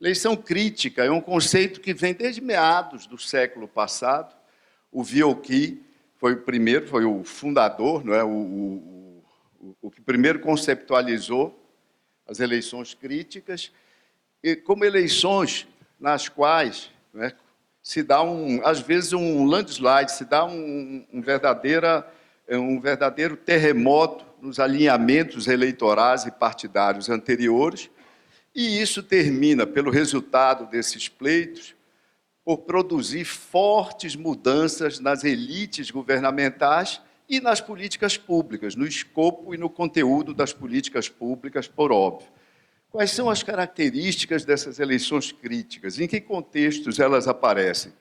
Eleição crítica é um conceito que vem desde meados do século passado. O Viotti foi o primeiro, foi o fundador, não é? O que primeiro conceptualizou as eleições críticas, e como eleições nas quais, né, se dá, às vezes, um landslide, se dá um verdadeiro terremoto nos alinhamentos eleitorais e partidários anteriores, e isso termina, pelo resultado desses pleitos, por produzir fortes mudanças nas elites governamentais e nas políticas públicas, no escopo e no conteúdo das políticas públicas, por óbvio. Quais são as características dessas eleições críticas? Em que contextos elas aparecem?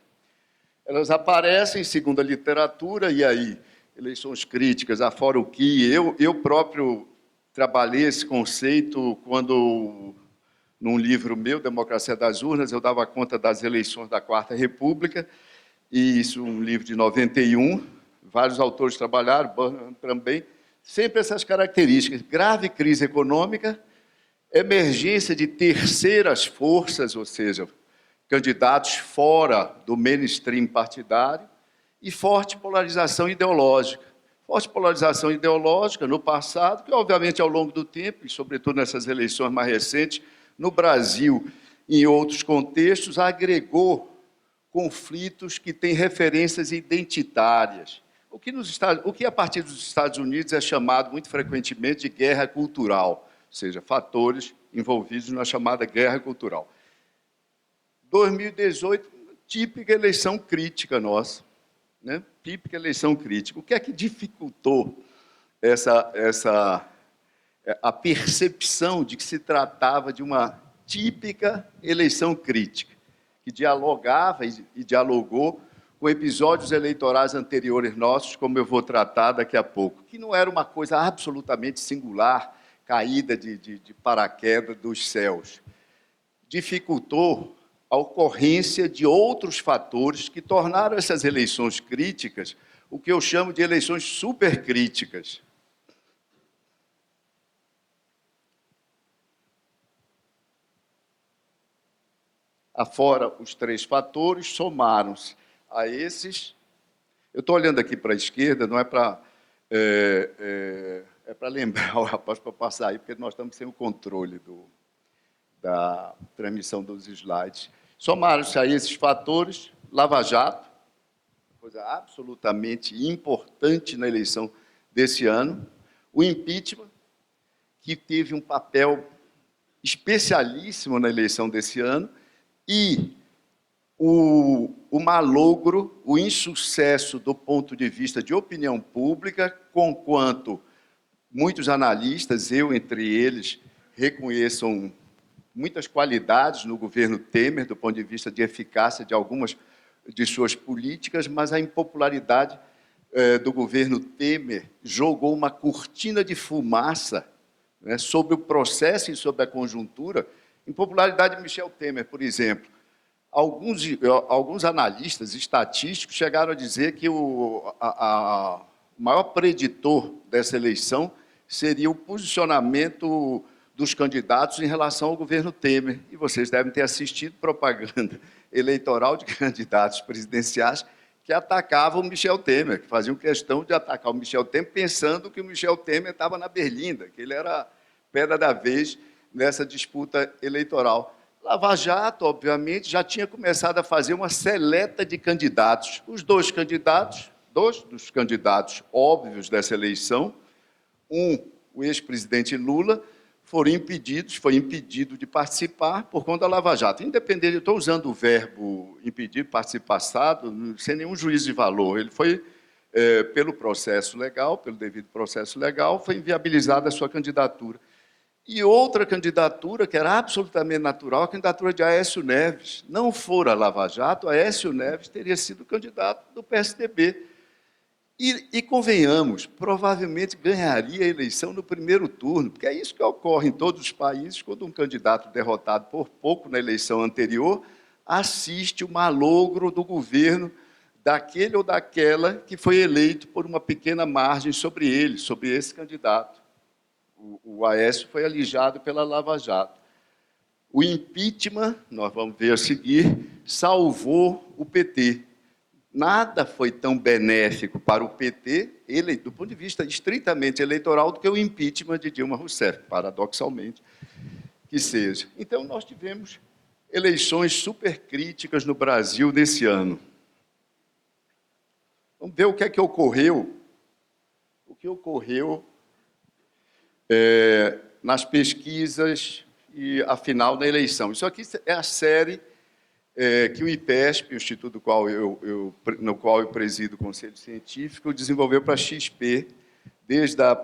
Elas aparecem, segundo a literatura, e aí, eleições críticas, afora o que eu próprio trabalhei esse conceito quando, num livro meu, Democracia das Urnas, eu dava conta das eleições da Quarta República, e isso um livro de 91, vários autores trabalharam, Burnham também, sempre essas características: grave crise econômica, emergência de terceiras forças, ou seja, candidatos fora do mainstream partidário, e forte polarização ideológica. Forte polarização ideológica no passado, que obviamente ao longo do tempo, e sobretudo nessas eleições mais recentes, no Brasil e em outros contextos, agregou conflitos que têm referências identitárias. O que a partir dos Estados Unidos é chamado muito frequentemente de guerra cultural, ou seja, fatores envolvidos na chamada guerra cultural. 2018, típica eleição crítica nossa, né? Típica eleição crítica. O que é que dificultou a percepção de que se tratava de uma típica eleição crítica, que dialogava e dialogou com episódios eleitorais anteriores nossos, como eu vou tratar daqui a pouco, que não era uma coisa absolutamente singular, caída de paraquedas dos céus. Dificultou a ocorrência de outros fatores que tornaram essas eleições críticas o que eu chamo de eleições supercríticas. Afora os três fatores, somaram-se a esses. Eu estou olhando aqui para a esquerda, não é para... É para lembrar o rapaz para passar aí, porque nós estamos sem o controle da transmissão dos slides. Somaram-se a esses fatores, Lava Jato, coisa absolutamente importante na eleição desse ano, o impeachment, que teve um papel especialíssimo na eleição desse ano, e o malogro, o insucesso do ponto de vista de opinião pública, conquanto muitos analistas, eu entre eles, reconheçam muitas qualidades no governo Temer, do ponto de vista de eficácia de algumas de suas políticas, mas a impopularidade do governo Temer jogou uma cortina de fumaça, né, sobre o processo e sobre a conjuntura. Impopularidade de Michel Temer, por exemplo. Alguns analistas estatísticos chegaram a dizer que o maior preditor dessa eleição seria o posicionamento dos candidatos em relação ao governo Temer. E vocês devem ter assistido propaganda eleitoral de candidatos presidenciais que atacavam o Michel Temer, que faziam questão de atacar o Michel Temer, pensando que o Michel Temer estava na berlinda, que ele era pedra da vez nessa disputa eleitoral. Lava Jato, obviamente, já tinha começado a fazer uma seleta de candidatos. Os dois dos candidatos óbvios dessa eleição, o ex-presidente Lula, foi impedido de participar por conta da Lava Jato. Independente, eu estou usando o verbo impedir, participar passado, sem nenhum juízo de valor. Ele foi, pelo processo legal, pelo devido processo legal, foi inviabilizada a sua candidatura. E outra candidatura, que era absolutamente natural, a candidatura de Aécio Neves. Não fora a Lava Jato, Aécio Neves teria sido candidato do PSDB. E convenhamos, provavelmente ganharia a eleição no primeiro turno, porque é isso que ocorre em todos os países, quando um candidato derrotado por pouco na eleição anterior assiste o malogro do governo daquele ou daquela que foi eleito por uma pequena margem sobre ele, sobre esse candidato. O Aécio foi alijado pela Lava Jato. O impeachment, nós vamos ver a seguir, salvou o PT. Nada foi tão benéfico para o PT, do ponto de vista estritamente eleitoral, do que o impeachment de Dilma Rousseff, paradoxalmente que seja. Então, nós tivemos eleições super críticas no Brasil nesse ano. Vamos ver o que é que ocorreu. O que ocorreu nas pesquisas e, afinal, na eleição. Isso aqui é a série que o IPESP, o instituto no qual eu presido o Conselho Científico, desenvolveu para a XP desde a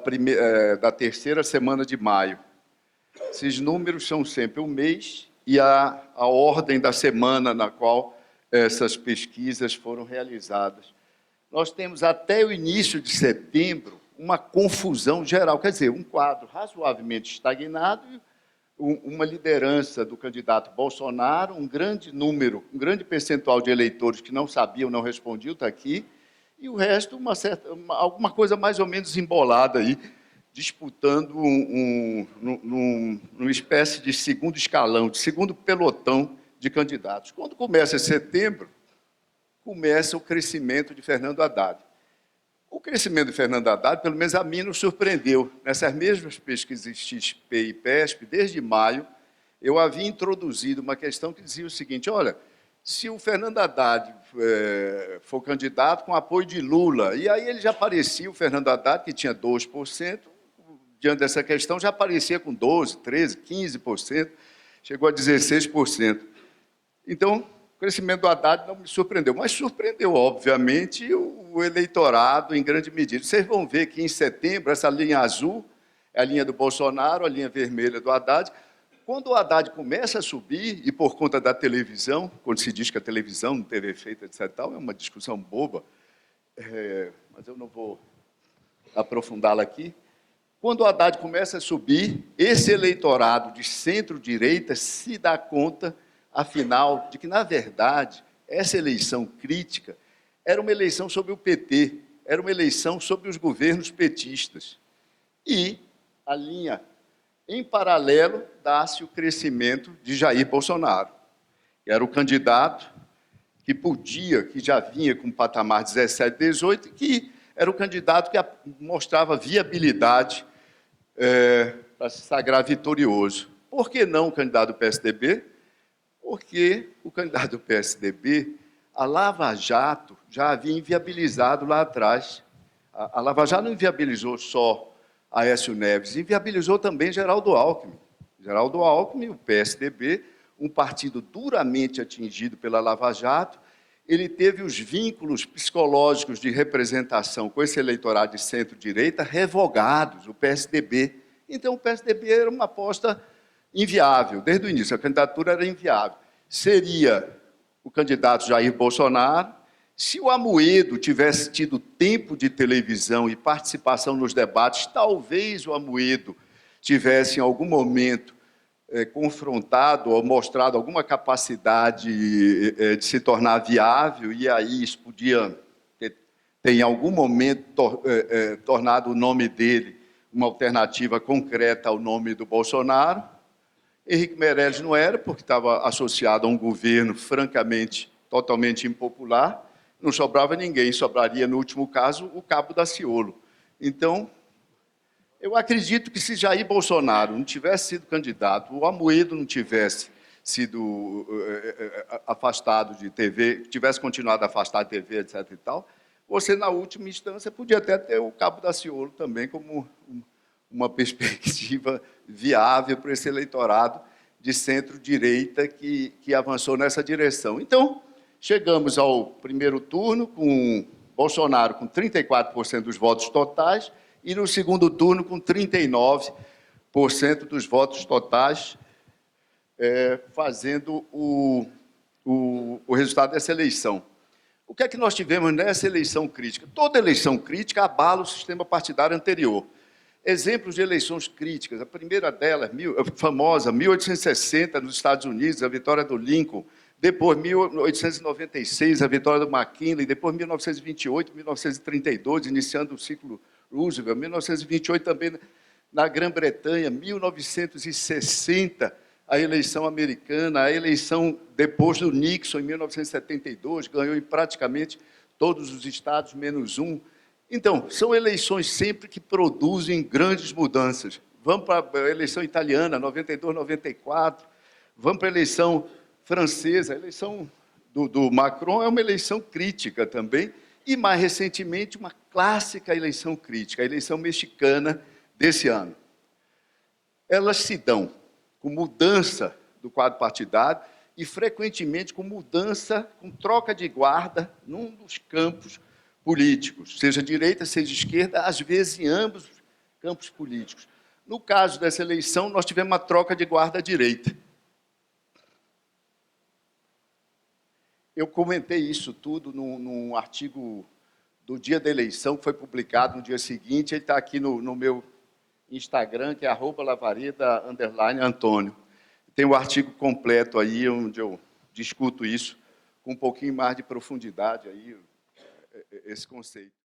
da terceira semana de maio. Esses números são sempre o mês e a ordem da semana na qual essas pesquisas foram realizadas. Nós temos até o início de setembro uma confusão geral, quer dizer, um quadro razoavelmente estagnado, uma liderança do candidato Bolsonaro, um grande um grande percentual de eleitores que não sabiam, não respondiam, está aqui, e o resto, alguma coisa mais ou menos embolada aí, disputando numa espécie de segundo escalão, de segundo pelotão de candidatos. Quando começa setembro, começa o crescimento de Fernando Haddad. O crescimento de Fernando Haddad, pelo menos a mim, nos surpreendeu. Nessas mesmas pesquisas XP e PESP, desde maio, eu havia introduzido uma questão que dizia o seguinte: olha, se o Fernando Haddad for candidato com apoio de Lula, e aí ele já aparecia, o Fernando Haddad, que tinha 2%, diante dessa questão, já aparecia com 12%, 13%, 15%, chegou a 16%. Então, o crescimento do Haddad não me surpreendeu, mas surpreendeu, obviamente, o eleitorado em grande medida. Vocês vão ver que em setembro, essa linha azul é a linha do Bolsonaro, a linha vermelha do Haddad. Quando o Haddad começa a subir, e por conta da televisão, quando se diz que a televisão não teve efeito, etc., é uma discussão boba, mas eu não vou aprofundá-la aqui. Quando o Haddad começa a subir, esse eleitorado de centro-direita se dá conta, afinal, de que, na verdade, essa eleição crítica era uma eleição sobre o PT, era uma eleição sobre os governos petistas. E a linha, em paralelo, dá-se o crescimento de Jair Bolsonaro, que era o candidato que podia, que já vinha com patamar 17, 18, e que era o candidato que mostrava viabilidade para se sagrar vitorioso. Por que não o candidato do PSDB? Porque o candidato do PSDB, a Lava Jato, já havia inviabilizado lá atrás. A Lava Jato não inviabilizou só Aécio Neves, inviabilizou também Geraldo Alckmin. Geraldo Alckmin, o PSDB, um partido duramente atingido pela Lava Jato, ele teve os vínculos psicológicos de representação com esse eleitorado de centro-direita revogados, o PSDB. Então, o PSDB era uma aposta inviável, desde o início, a candidatura era inviável. Seria o candidato Jair Bolsonaro. Se o Amoedo tivesse tido tempo de televisão e participação nos debates, talvez o Amoedo tivesse, em algum momento, confrontado ou mostrado alguma capacidade de se tornar viável, e aí isso podia ter em algum momento, tornado o nome dele uma alternativa concreta ao nome do Bolsonaro. Henrique Meirelles não era, porque estava associado a um governo francamente, totalmente impopular. Não sobrava ninguém, sobraria, no último caso, o Cabo Daciolo. Então, eu acredito que se Jair Bolsonaro não tivesse sido candidato, o Amoedo não tivesse sido afastado de TV, tivesse continuado afastado de TV, etc. e tal, você, na última instância, podia até ter o Cabo Daciolo também como uma perspectiva viável para esse eleitorado de centro-direita que avançou nessa direção. Então, chegamos ao primeiro turno com Bolsonaro com 34% dos votos totais e no segundo turno com 39% dos votos totais, fazendo o resultado dessa eleição. O que é que nós tivemos nessa eleição crítica? Toda eleição crítica abala o sistema partidário anterior. Exemplos de eleições críticas, a primeira delas, famosa, 1860, nos Estados Unidos, a vitória do Lincoln, depois 1896, a vitória do McKinley, depois 1928, 1932, iniciando o ciclo Roosevelt, 1928 também na Grã-Bretanha, 1960, a eleição americana, a eleição depois do Nixon, em 1972, ganhou em praticamente todos os estados, menos um. Então, são eleições sempre que produzem grandes mudanças. Vamos para a eleição italiana, 92, 94. Vamos para a eleição francesa. A eleição do Macron é uma eleição crítica também. E, mais recentemente, uma clássica eleição crítica, a eleição mexicana desse ano. Elas se dão com mudança do quadro partidário e, frequentemente, com mudança, com troca de guarda num dos campos políticos, seja direita, seja esquerda, às vezes em ambos os campos políticos. No caso dessa eleição, nós tivemos uma troca de guarda à direita. Eu comentei isso tudo num artigo do dia da eleição, que foi publicado no dia seguinte, ele está aqui no meu Instagram, que é @lavareda_Antônio. Tem o artigo completo aí, onde eu discuto isso com um pouquinho mais de profundidade, aí, esse conceito.